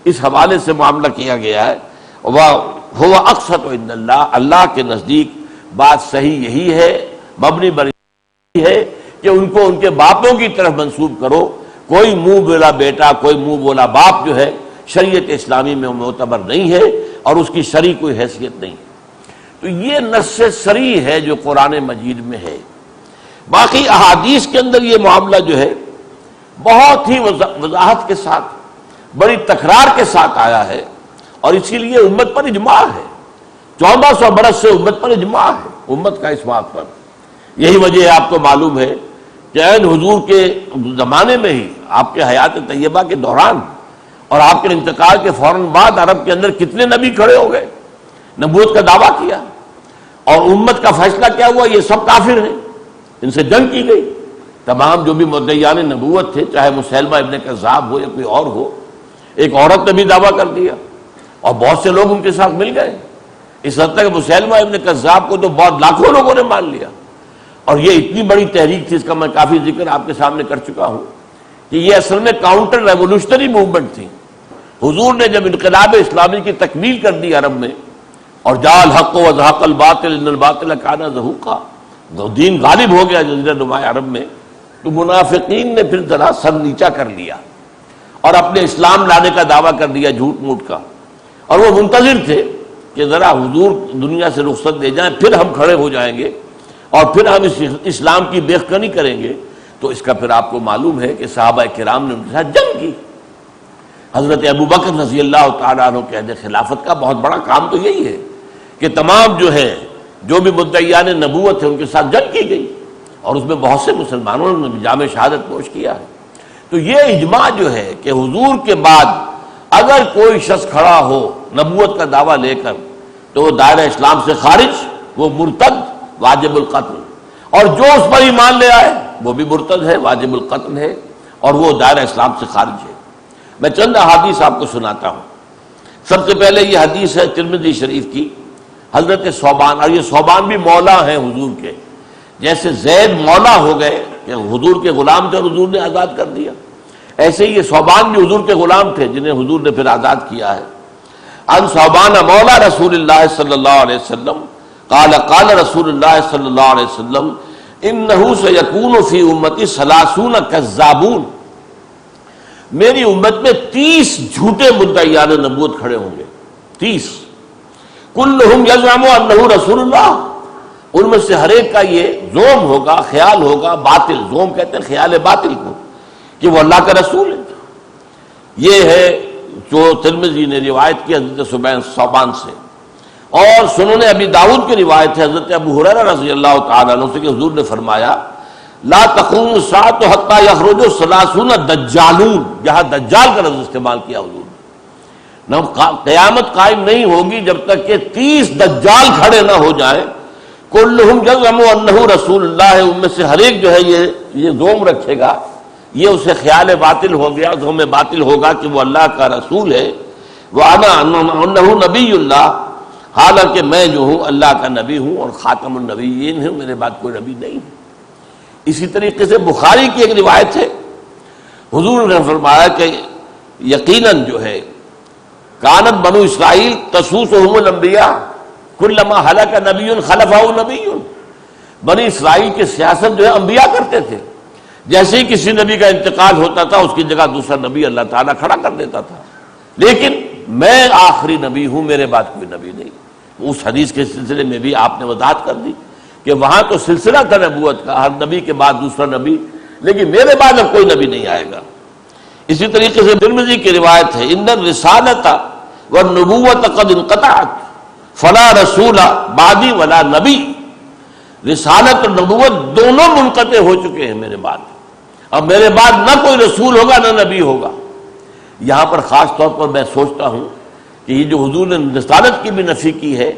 اس حوالے سے معاملہ کیا گیا ہے. وَهُوَ أَقْسَطُ عِندَ اللَّهِ، اللہ کے نزدیک بات صحیح یہی ہے، مبنی بر ہے کہ ان کو ان کے باپوں کی طرف منسوب کرو. کوئی منہ بولا بیٹا، کوئی منہ بولا باپ جو ہے شریعت اسلامی میں معتبر نہیں ہے اور اس کی شرعی کوئی حیثیت نہیں. تو یہ نص صریح ہے جو قرآن مجید میں ہے. باقی احادیث کے اندر یہ معاملہ جو ہے بہت ہی وضاحت کے ساتھ، بڑی تکرار کے ساتھ آیا ہے، اور اسی لیے امت پر اجماع ہے. 1400 برس سے امت پر اجماع ہے، امت کا اس بات پر. یہی وجہ ہے، آپ کو معلوم ہے کہ عین حضور کے زمانے میں ہی، آپ کے حیات طیبہ کے دوران اور آپ کے انتقال کے فوراً بعد عرب کے اندر کتنے نبی کھڑے ہو گئے، نبوت کا دعویٰ کیا، اور امت کا فیصلہ کیا ہوا، یہ سب کافر ہیں، ان سے جنگ کی گئی. تمام جو بھی مدعیان نبوت تھے، چاہے مسیلمہ ابن کذاب ہو یا کوئی اور ہو، ایک عورت نے بھی دعویٰ کر دیا اور بہت سے لوگ ان کے ساتھ مل گئے. اس حد تک مسیلمہ ابن کذاب کو تو بہت لاکھوں لوگوں نے مان لیا. اور یہ اتنی بڑی تحریک تھی، اس کا میں کافی ذکر آپ کے سامنے کر چکا ہوں کہ یہ اصل میں کاؤنٹر ریولوشنری موومنٹ تھی. حضور نے جب انقلاب اسلامی کی تکمیل کر دی عرب میں، اور جاء الحق وزهق الباطل ان الباطل کان زہوقا، دین غالب ہو گیا جزیرہ نما عرب میں، تو منافقین نے پھر ذرا سر نیچا کر لیا اور اپنے اسلام لانے کا دعویٰ کر دیا جھوٹ موٹ کا. اور وہ منتظر تھے کہ ذرا حضور دنیا سے رخصت دے جائیں، پھر ہم کھڑے ہو جائیں گے اور پھر ہم اس اسلام کی بیخکنی کریں گے. تو اس کا پھر آپ کو معلوم ہے کہ صحابہ کرام نے ان کے ساتھ جنگ کی. حضرت ابوبکر رضی اللہ تعالیٰ عنہ کے عہد خلافت کا بہت بڑا کام تو یہی ہے کہ تمام جو بھی مدعیان نبوت ہیں ان کے ساتھ جنگ کی گئی، اور اس میں بہت سے مسلمانوں نے جامع شہادت پوش کیا ہے. تو یہ اجماع جو ہے کہ حضور کے بعد اگر کوئی شخص کھڑا ہو نبوت کا دعویٰ لے کر تو وہ دائرہ اسلام سے خارج، وہ مرتد، واجب القتل. اور جو اس پر ایمان لے آئے وہ بھی مرتد ہے، واجب القتل ہے، اور وہ دائرہ اسلام سے خارج ہے. میں چند احادیث آپ کو سناتا ہوں. سب سے پہلے یہ حدیث ہے ترمذی شریف کی، حضرت ثوبان، اور یہ ثوبان بھی مولا ہیں حضور کے، جیسے زید مولا ہو گئے کہ حضور کے غلام تھے اور حضور نے آزاد کر دیا، ایسے ہی یہ ثوبان بھی حضور کے غلام تھے جنہیں حضور نے پھر آزاد کیا ہے. ان ثوبان مولا رسول اللہ صلی اللہ علیہ وسلم قال قال رسول اللہ صلی اللہ علیہ وسلم انہ سیکون فی امتی 30 کذابون، میری امت میں 30 جھوٹے مدعیان نبوت کھڑے ہوں گے. 30 کلہم یزعم انہ رسول اللہ، ان میں سے ہر ایک کا یہ زوم ہوگا، خیال ہوگا، باطل، زوم کہتے ہیں خیال باطل کو، کہ وہ اللہ کا رسول ہے. یہ ہے جو ترمذی نے روایت کی حضرت ثوبان سے. اور سنن ابی داؤد کی روایت ہے حضرت ابو ہریرہ رضی اللہ تعالیٰ عنہ سے کہ حضور نے فرمایا لا تقوم الساعة حتى يخرج 30 دجالون، یہاں دجال کا لفظ استعمال کیا حضور نے. قیامت قائم نہیں ہوگی جب تک کہ 30 دجال کھڑے نہ ہو جائیں. کلہم یزعم انہ رسول اللہ، ان میں سے ہر ایک جو ہے یہ زوم رکھے گا، یہ اسے خیال باطل ہو گیا، زوم باطل ہوگا کہ وہ اللہ کا رسول ہے. وَأَنَا أَنَّهُ نَبِيُّ اللَّهِ، حالانکہ میں جو ہوں اللہ کا نبی ہوں اور خاتم النبیین ہوں، میرے بعد کوئی نبی نہیں ہے. اسی طریقے سے بخاری کی ایک روایت ہے، حضور نے فرمایا کہ یقیناً جو ہے کانت بنو اسرائیل تسوسهم الانبیاء کلما ہلک نبی خلفہ نبی. بنی اسرائیل کی سیاست جو ہے انبیاء کرتے تھے، جیسے ہی کسی نبی کا انتقال ہوتا تھا اس کی جگہ دوسرا نبی اللہ تعالیٰ کھڑا کر دیتا تھا. لیکن میں آخری نبی ہوں، میرے بعد کوئی نبی نہیں. اس حدیث کے سلسلے میں بھی آپ نے وضاحت کر دی کہ وہاں تو سلسلہ تھا نبوت کا، ہر نبی کے بعد دوسرا نبی، لیکن میرے بعد اب کوئی نبی نہیں آئے گا. اسی طریقے سے ترمذی کی روایت ہے ان الرسالۃ والنبوۃ قد انقطعت فلا رسول بعدی ولا نبی، رسالت اور نبوت دونوں منقطع ہو چکے ہیں میرے بعد، اب میرے بعد نہ کوئی رسول ہوگا نہ نبی ہوگا. یہاں پر خاص طور پر میں سوچتا ہوں کہ یہ جو حضور نے رسالت کی بھی نفی کی ہے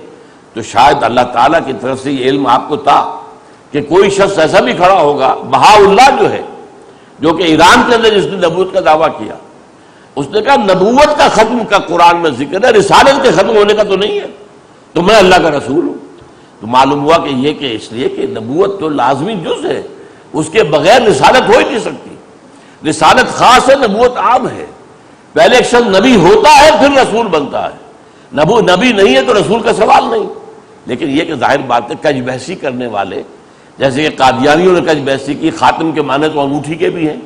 تو شاید اللہ تعالیٰ کی طرف سے یہ علم آپ کو تھا کہ کوئی شخص ایسا بھی کھڑا ہوگا. بہا اللہ جو ہے، جو کہ ایران کے اندر جس نے نبوت کا دعویٰ کیا، اس نے کہا نبوت کا ختم کا قرآن میں ذکر ہے، رسالت کے ختم ہونے کا تو نہیں ہے، تو میں اللہ کا رسول ہوں. تو معلوم ہوا کہ یہ کہ اس لیے کہ نبوت تو لازمی جز ہے، اس کے بغیر رسالت ہو ہی نہیں سکتی. رسالت خاص ہے، نبوت عام ہے. پہلے ایک شخص نبی ہوتا ہے پھر رسول بنتا ہے، نبی نہیں ہے تو رسول کا سوال نہیں۔ لیکن یہ کہ ظاہر بات ہے کج بحثی کرنے والے، جیسے کہ قادیانیوں نے کج بحثی کی، خاتم کے معنی تو انگوٹھی کے بھی ہیں،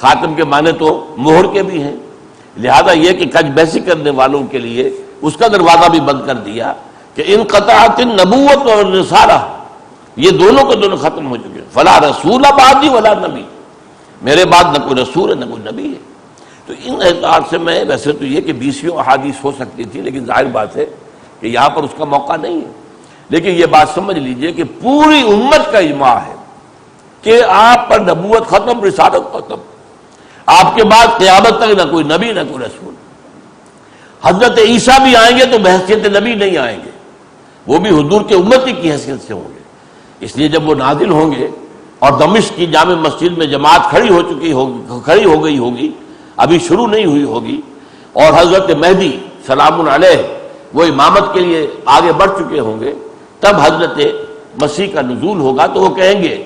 خاتم کے معنی تو مہر کے بھی ہیں، لہذا یہ کہ کج بحثی کرنے والوں کے لیے اس کا دروازہ بھی بند کر دیا کہ انقطعت النبوت اور الرسالہ، یہ دونوں کے دونوں ختم ہو چکے، فلا رسول بعدی ولا نبی، میرے بعد نہ کوئی رسول ہے نہ کوئی نبی ہے۔ تو ان اعتبار سے میں ویسے تو یہ کہ 20 احادیث ہو سکتی تھی، لیکن ظاہر بات ہے کہ یہاں پر اس کا موقع نہیں ہے۔ لیکن یہ بات سمجھ لیجئے کہ پوری امت کا اجماع ہے کہ آپ پر نبوت ختم، رسالت ختم، آپ کے بعد قیامت تک نہ کوئی نبی نہ کوئی رسول۔ حضرت عیسیٰ بھی آئیں گے تو بحیثیت نبی نہیں آئیں گے، وہ بھی حضور کے امتی کی حیثیت سے ہوں گے۔ اس لیے جب وہ نازل ہوں گے اور دمشق کی جامع مسجد میں جماعت کھڑی ہو گئی ہوگی، ابھی شروع نہیں ہوئی ہوگی، اور حضرت مہدی سلام علیہ وہ امامت کے لیے آگے بڑھ چکے ہوں گے، تب حضرت مسیح کا نزول ہوگا تو وہ کہیں گے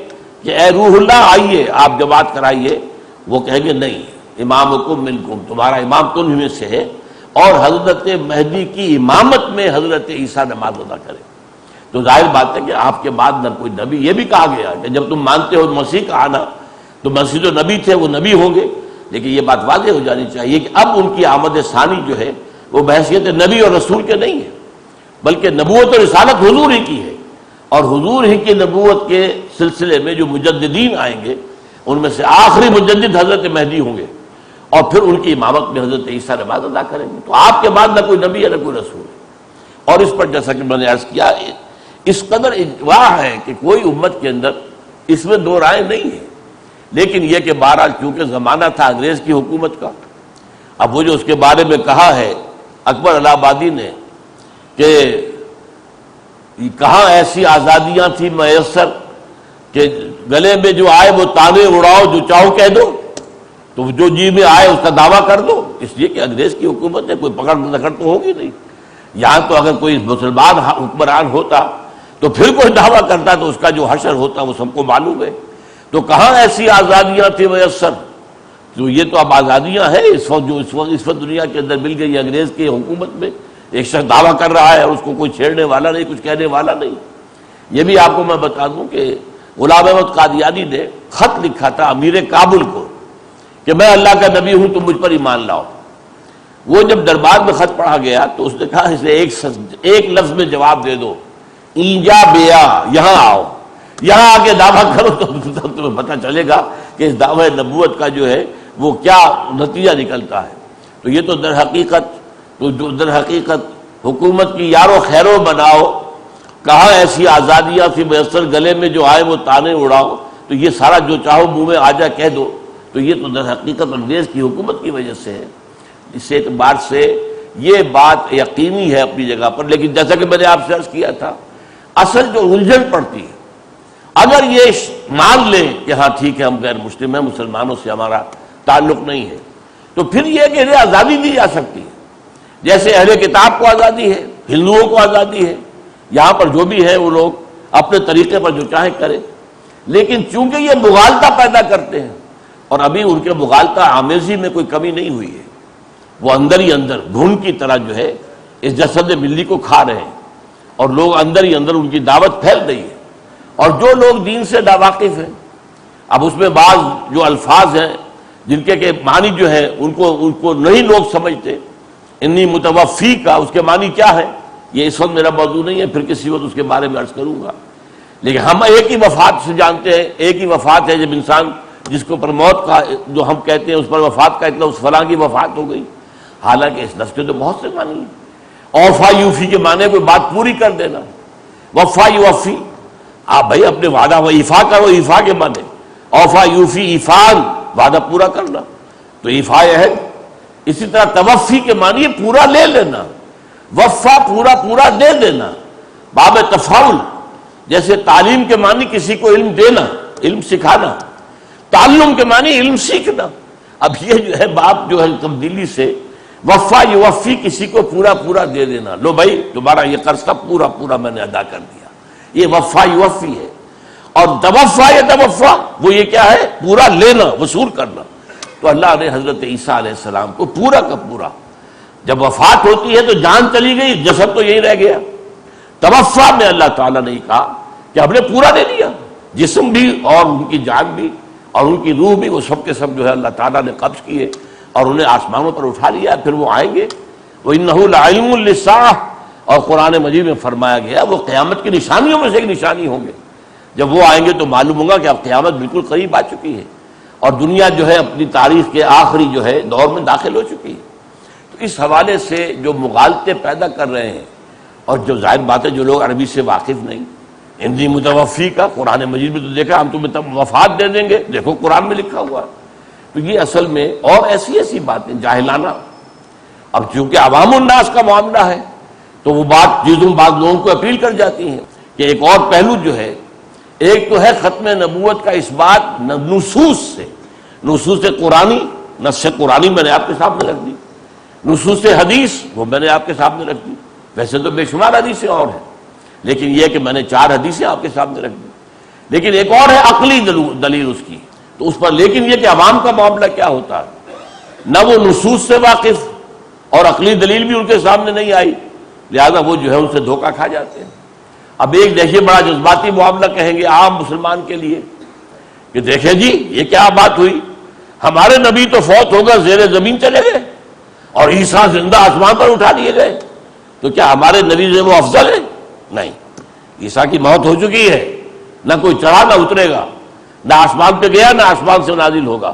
کہ اے روح اللہ آئیے آپ جماعت کرائیے، وہ کہیں گے نہیں، امامکم منکم، تمہارا امام تم میں سے ہے، اور حضرت مہدی کی امامت میں حضرت عیسیٰ نماز ادا کرے۔ تو ظاہر بات ہے کہ آپ کے بعد نہ کوئی نبی، یہ بھی کہا گیا کہ جب تم مانتے ہو مسیح کا آنا تو مسیح جو نبی تھے وہ نبی ہوں گے، لیکن یہ بات واضح ہو جانی چاہیے کہ اب ان کی آمد ثانی جو ہے وہ بحیثیت نبی اور رسول کے نہیں ہے، بلکہ نبوت اور رسالت حضور ہی کی ہے، اور حضور ہی کی نبوت کے سلسلے میں جو مجددین آئیں گے ان میں سے آخری مجدد حضرت مہدی ہوں گے، اور پھر ان کی امامت میں حضرت عیسیٰ نماز ادا کریں گے۔ تو آپ کے بعد نہ کوئی نبی ہے نہ کوئی رسول ہے، اور اس پر جیسا کہ میں نے عرض کیا اس قدر اجماع ہے کہ کوئی امت کے اندر اس میں دو رائے نہیں ہے۔ لیکن یہ کہ بہرحال چونکہ زمانہ تھا انگریز کی حکومت کا، اب وہ جو اس کے بارے میں کہا ہے اکبر الہ آبادی نے کہ کہاں ایسی آزادیاں تھیں میسر کہ گلے میں جو آئے وہ تانے اڑاؤ، جو چاہو کہہ دو، تو جو جی میں آئے اس کا دعویٰ کر دو، اس لیے کہ انگریز کی حکومت ہے، کوئی پکڑ دکڑ تو ہوگی نہیں۔ یہاں تو اگر کوئی مسلمان حکمران ہوتا تو پھر کوئی دعویٰ کرتا تو اس کا جو حشر ہوتا وہ سب کو معلوم ہے۔ تو کہاں ایسی آزادیاں تھیں میسر، تو یہ تو اب آزادیاں ہیں اس وقت دنیا کے اندر مل گئی انگریز کی حکومت میں، ایک شخص دعویٰ کر رہا ہے اور اس کو کوئی چھیڑنے والا نہیں، کچھ کہنے والا نہیں۔ یہ بھی آپ کو میں بتا دوں کہ غلام احمد قادیانی نے خط لکھا تھا امیر کابل کو کہ میں اللہ کا نبی ہوں تم مجھ پر ایمان لاؤ۔ وہ جب دربار میں خط پڑھا گیا تو اس نے کہا اسے ایک لفظ میں جواب دے دو، ایجا بیا، یہاں آؤ، یہاں آ کے دعویٰ کرو تو تمہیں پتہ چلے گا کہ اس دعوی نبوت کا جو ہے وہ کیا نتیجہ نکلتا ہے۔ تو یہ تو در حقیقت حکومت کی یارو خیرو بناؤ، کہاں ایسی آزادیاں تھی میسر، گلے میں جو آئے وہ تانے اڑاؤ، تو یہ سارا جو چاہو منہ میں آ جائے کہہ دو، تو یہ تو در حقیقت انگریز کی حکومت کی وجہ سے ہے۔ اس اعتبار سے یہ بات یقینی ہے اپنی جگہ پر، لیکن جیسا کہ میں نے آپ سے عرض کیا تھا اصل جو الجھن پڑتی ہے، اگر یہ مان لیں کہ ہاں ٹھیک ہے ہم غیر مسلم ہیں، مسلمانوں سے ہمارا تعلق نہیں ہے، تو پھر یہ کہ انہیں آزادی دی جا سکتی ہے، جیسے اہل کتاب کو آزادی ہے، ہندوؤں کو آزادی ہے، یہاں پر جو بھی ہے وہ لوگ اپنے طریقے پر جو چاہیں کریں۔ لیکن چونکہ یہ مغالطہ پیدا کرتے ہیں، اور ابھی ان کے مغالطہ آمیزی میں کوئی کمی نہیں ہوئی ہے، وہ اندر ہی اندر گھن کی طرح جو ہے اس جسد ملی کو کھا رہے ہیں، اور لوگ اندر ہی اندر ان کی دعوت پھیل رہی ہے۔ اور جو لوگ دین سے ناواقف ہیں، اب اس میں بعض جو الفاظ ہیں جن کے معنی جو ہے ان کو نہیں لوگ سمجھتے، انی متوفی کا اس کے معنی کیا ہے یہ اس وقت میرا موضوع نہیں ہے، پھر کسی وقت اس کے بارے میں عرض کروں گا۔ لیکن ہم ایک ہی وفات سے جانتے ہیں، ایک ہی وفات ہے جب انسان جس کو پر موت کا جو ہم کہتے ہیں اس پر وفات کا اطلاق، اس فلاں کی وفات ہو گئی، حالانکہ اس لفظ کے تو بہت سے معنی ہیں۔ اوفا یوفی کے معنی کوئی بات پوری کر دینا، وفا یوفی، آپ بھائی اپنے وعدہ و ایفا کرو، ایفا کے معنی اوفا یوفی ایفان، وعدہ پورا کرنا، تو ایفا عہد۔ اسی طرح توفی کے معنی پورا لے لینا، وفا پورا دے دینا، باب تفاعل، جیسے تعلیم کے معنی کسی کو علم دینا، علم سکھانا، تعلم کے معنی علم سیکھنا۔ اب یہ جو ہے باب جو ہے تبدیلی سے وفا یوفی، کسی کو پورا دے دینا، لو بھائی تمہارا یہ قرض تھا پورا میں نے ادا کر دیا، یہ وفا یوفی ہے۔ اور توفا یا توفا وہ یہ کیا ہے، پورا لینا، وصول کرنا۔ تو اللہ نے حضرت عیسیٰ علیہ السلام کو پورا کا پورا، جب وفات ہوتی ہے تو جان چلی گئی، جسد تو یہی رہ گیا، توفا میں اللہ تعالیٰ نے کہا کہ ہم نے پورا دے دیا، جسم بھی اور ان کی جان بھی اور ان کی روح بھی، وہ سب کے سب جو ہے اللہ تعالیٰ نے قبض کیے اور انہیں آسمانوں پر اٹھا لیا، پھر وہ آئیں گے۔ وَإِنَّهُ لَعِلْمٌ لِّلسَّاعَةِ، اور قرآن مجید میں فرمایا گیا وہ قیامت کی نشانیوں میں سے ایک نشانی ہوں گے، جب وہ آئیں گے تو معلوم ہوگا کہ اب قیامت بالکل قریب آ چکی ہے اور دنیا جو ہے اپنی تاریخ کے آخری جو ہے دور میں داخل ہو چکی ہے۔ تو اس حوالے سے جو مغالطے پیدا کر رہے ہیں، اور جو ظاہر بات ہے جو لوگ عربی سے واقف نہیں، ہندی متوفی کا قرآن مجید میں تو دیکھا ہم تمہیں وفات دے دیں گے، دیکھو قرآن میں لکھا ہوا ہے، تو یہ اصل میں اور ایسی ایسی باتیں جاہلانہ، اب چونکہ عوام الناس کا معاملہ ہے تو وہ بات چیزوں بعض لوگوں کو اپیل کر جاتی ہیں کہ ایک اور پہلو جو ہے، ایک تو ہے ختم نبوت کا اس بات نصوص سے، نصوص قرآنی، نص قرآنی میں نے آپ کے سامنے رکھ دی، نصوص حدیث وہ میں نے آپ کے سامنے رکھ دی، ویسے تو بے شمار حدیثیں اور ہیں لیکن یہ کہ میں نے 4 حدیثیں آپ کے سامنے رکھ دی، لیکن ایک اور ہے عقلی دلیل اس کی، تو اس پر لیکن یہ کہ عوام کا معاملہ کیا ہوتا ہے، نہ وہ نصوص سے واقف اور عقلی دلیل بھی ان کے سامنے نہیں آئی، لہذا وہ جو ہے ان سے دھوکہ کھا جاتے ہیں۔ اب ایک دیکھیے بڑا جذباتی معاملہ کہیں گے عام مسلمان کے لیے کہ دیکھیں جی یہ کیا بات ہوئی، ہمارے نبی تو فوت ہو گئے، زیر زمین چلے گئے اور عیسیٰ زندہ آسمان پر اٹھا لیے گئے، تو کیا ہمارے نبی سے وہ افضل ہے؟ نہیں، عیسیٰ کی موت ہو چکی ہے، نہ کوئی چڑھا نہ اترے گا، نہ آسمان پہ گیا نہ آسمان سے نازل ہوگا۔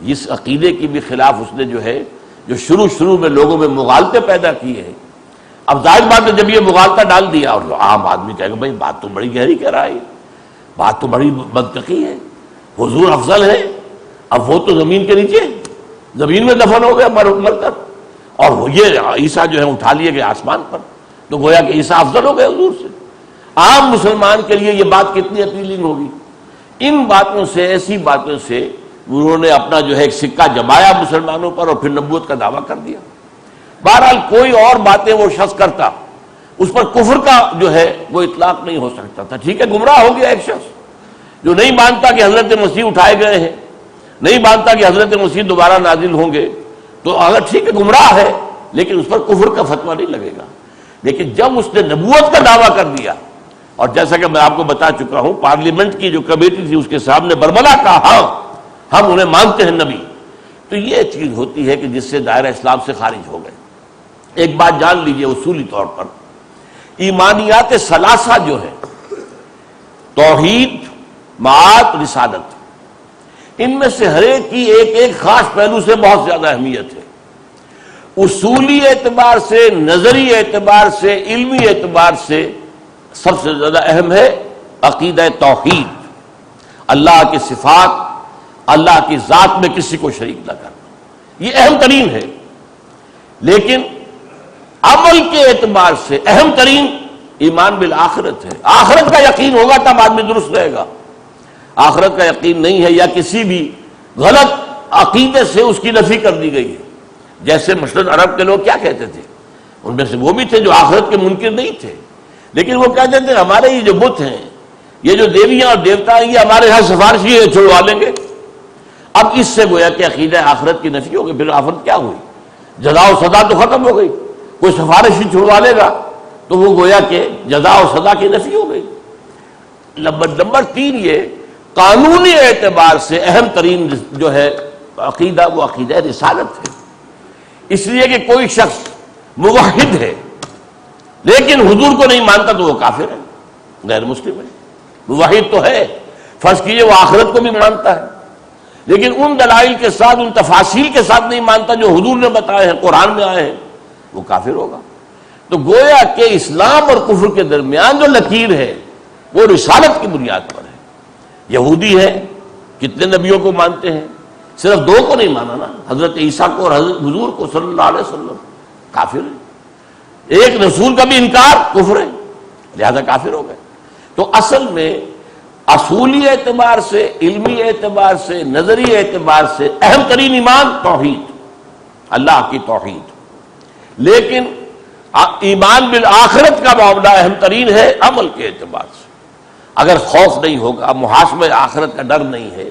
اس عقیدے کی بھی خلاف اس نے جو ہے جو شروع میں لوگوں میں مغالطے پیدا کیے ہیں، اب ظاہر بات ہے جب یہ مغالطہ ڈال دیا اور عام آدمی کہے گا بھائی بات تو بڑی گہری کہہ رہا ہے، بات تو بڑی منطقی ہے، حضور افضل ہے، اب وہ تو زمین کے نیچے زمین میں دفن ہو گیا مر کر، اور یہ عیسیٰ جو ہے اٹھا لیے گئے آسمان پر، تو گویا کہ عیسیٰ افضل ہو گئے حضور سے۔ عام مسلمان کے لیے یہ بات کتنی اپیلنگ ہوگی، ان باتوں سے، ایسی باتوں سے انہوں نے اپنا جو ہے ایک سکہ جمایا مسلمانوں پر اور پھر نبوت کا دعویٰ کر دیا۔ بہرحال کوئی اور باتیں وہ شخص کرتا اس پر کفر کا جو ہے وہ اطلاق نہیں ہو سکتا تھا، ٹھیک ہے گمراہ ہو گیا ایک شخص جو نہیں مانتا کہ حضرت مسیح اٹھائے گئے ہیں، نہیں مانتا کہ حضرت مسیح دوبارہ نازل ہوں گے، تو اگر ٹھیک ہے گمراہ ہے لیکن اس پر کفر کا فتویٰ نہیں لگے گا۔ لیکن جب اس نے نبوت کا دعویٰ کر دیا، اور جیسا کہ میں آپ کو بتا چکا ہوں پارلیمنٹ کی جو کمیٹی تھی اس کے سامنے برملا کہا ہاں ہم انہیں مانتے ہیں نبی، تو یہ چیز ہوتی ہے کہ جس سے دائرہ اسلام سے خارج ہو گئے۔ ایک بات جان لیجئے اصولی طور پر، ایمانیات ثلاثہ جو ہے توحید، معاد، رسالت، ان میں سے ہر ایک کی ایک ایک خاص پہلو سے بہت زیادہ اہمیت ہے۔ اصولی اعتبار سے، نظری اعتبار سے، علمی اعتبار سے سب سے زیادہ اہم ہے عقیدہ توحید، اللہ کی صفات، اللہ کی ذات میں کسی کو شریک نہ کرنا، یہ اہم ترین ہے۔ لیکن عمل کے اعتبار سے اہم ترین ایمان بالآخرت ہے، آخرت کا یقین ہوگا تب آدمی درست رہے گا، آخرت کا یقین نہیں ہے یا کسی بھی غلط عقیدے سے اس کی نفی کر دی گئی ہے، جیسے مثلاً عرب کے لوگ کیا کہتے تھے، ان میں سے وہ بھی تھے جو آخرت کے منکر نہیں تھے، لیکن وہ کہتے تھے ہمارے یہ جو بت ہیں، یہ جو دیویاں اور دیوتا ہیں، یہ ہمارے ہاں سفارشی ہے، چھڑوا لیں گے۔ اب اس سے گویا کہ عقیدہ آخرت کی نفی ہو گئی، پھر آخرت کیا ہوئی، جزا و سزا تو ختم ہو گئی، کوئی سفارشی چھڑوا لے گا تو وہ گویا کہ جزا و سزا کی نفی ہو گئی۔ نمبر 3 یہ قانونی اعتبار سے اہم ترین جو ہے عقیدہ وہ عقیدہ رسالت ہے، اس لیے کہ کوئی شخص موحد ہے لیکن حضور کو نہیں مانتا تو وہ کافر ہے، غیر مسلم ہے۔ موحد تو ہے، فرض کیجئے وہ آخرت کو بھی مانتا ہے لیکن ان دلائل کے ساتھ، ان تفاصیل کے ساتھ نہیں مانتا جو حضور نے بتائے ہیں، قرآن میں آئے ہیں، وہ کافر ہوگا۔ تو گویا کہ اسلام اور کفر کے درمیان جو لکیر ہے وہ رسالت کی بنیاد پر ہے۔ یہودی ہے، کتنے نبیوں کو مانتے ہیں، صرف 2 کو نہیں مانا نا، حضرت عیسیٰ کو اور حضرت حضور کو صلی اللہ علیہ وسلم، کافر ہے۔ ایک رسول کا بھی انکار کفر ہے، لہذا کافر ہو گئے۔ تو اصل میں اصولی اعتبار سے، علمی اعتبار سے، نظری اعتبار سے اہم ترین ایمان توحید، اللہ کی توحید، لیکن ایمان بالآخرت کا معاملہ اہم ترین ہے عمل کے اعتبار سے۔ اگر خوف نہیں ہوگا، محاسبہ آخرت کا ڈر نہیں ہے،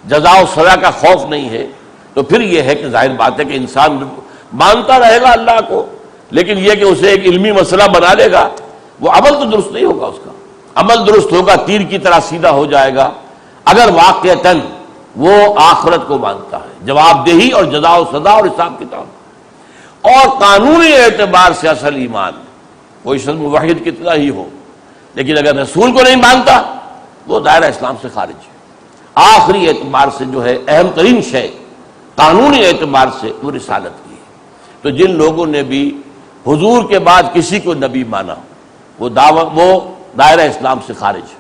جزا و سزا کا خوف نہیں ہے، تو پھر یہ ہے کہ ظاہر بات ہے کہ انسان مانتا رہے گا اللہ کو، لیکن یہ کہ اسے ایک علمی مسئلہ بنا لے گا، وہ عمل تو درست نہیں ہوگا، اس کا عمل درست ہوگا تیر کی طرح سیدھا ہو جائے گا اگر واقعتاً وہ آخرت کو مانتا ہے، جواب دہی اور جزا و سزا اور حساب کتاب۔ اور قانونی اعتبار سے اصل ایمان کوئی شخص موحد کتنا ہی ہو، لیکن اگر رسول کو نہیں مانتا وہ دائرہ اسلام سے خارج ہے۔ آخری اعتبار سے جو ہے اہم ترین شے قانونی اعتبار سے وہ رسالت کی ہے۔ تو جن لوگوں نے بھی حضور کے بعد کسی کو نبی مانا وہ دائرہ اسلام سے خارج ہے۔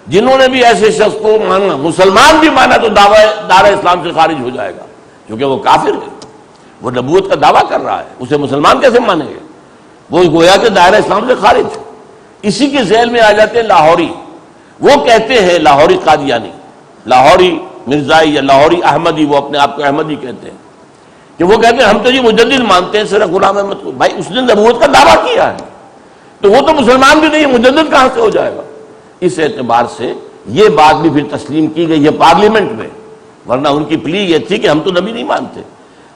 جنہوں نے بھی ایسے شخص کو مانا، مسلمان بھی مانا، تو دائرہ اسلام سے خارج ہو جائے گا، کیونکہ وہ کافر ہے، وہ نبوت کا دعویٰ کر رہا ہے، اسے مسلمان کیسے مانیں گے؟ وہ گویا کہ دائرہ اسلام سے خارج ہے۔ اسی کے ذیل میں آ جاتے ہیں لاہوری، وہ کہتے ہیں لاہوری قادیانی، لاہوری مرزائی یا لاہوری احمدی، وہ اپنے آپ کو احمدی کہتے ہیں، کہ وہ کہتے ہیں ہم تو یہ مجدد مانتے ہیں صرف غلام احمد کو۔ بھائی اس نے نبوت کا دعویٰ کیا ہے تو وہ تو مسلمان بھی نہیں ہے، مجدد کہاں سے ہو جائے گا؟ اس اعتبار سے یہ بات بھی پھر تسلیم کی گئی ہے پارلیمنٹ میں، ورنہ ان کی پلی یہ تھی کہ ہم تو نبی نہیں مانتے،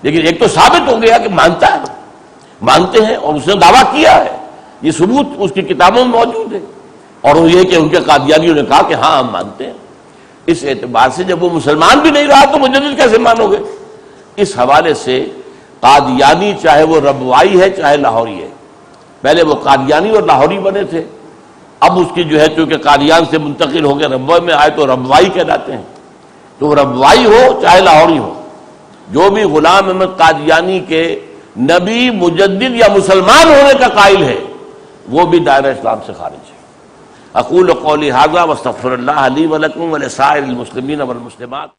لیکن ایک تو ثابت ہو گیا کہ مانتا ہے، مانتے ہیں، اور اس نے دعویٰ کیا ہے، یہ ثبوت اس کی کتابوں میں موجود ہے، اور وہ یہ کہ ان کے قادیانیوں نے کہا کہ ہاں ہم مانتے ہیں۔ اس اعتبار سے جب وہ مسلمان بھی نہیں رہا تو مجدد کیسے مانو گے؟ اس حوالے سے قادیانی چاہے وہ ربوائی ہے چاہے لاہوری ہے، پہلے وہ قادیانی اور لاہوری بنے تھے، اب اس کی جو ہے چونکہ قادیان سے منتقل ہو کے ربوہ میں آئے تو ربوائی کہلاتے ہیں۔ تو ربوائی ہو چاہے لاہوری ہو، جو بھی غلام احمد قادیانی کے نبی، مجدد یا مسلمان ہونے کا قائل ہے وہ بھی دائرہ اسلام سے خارج ہے۔ اقول قولی ھذا واستغفر اللہ لی ولکم ولسائر المسلمین والمسلمات۔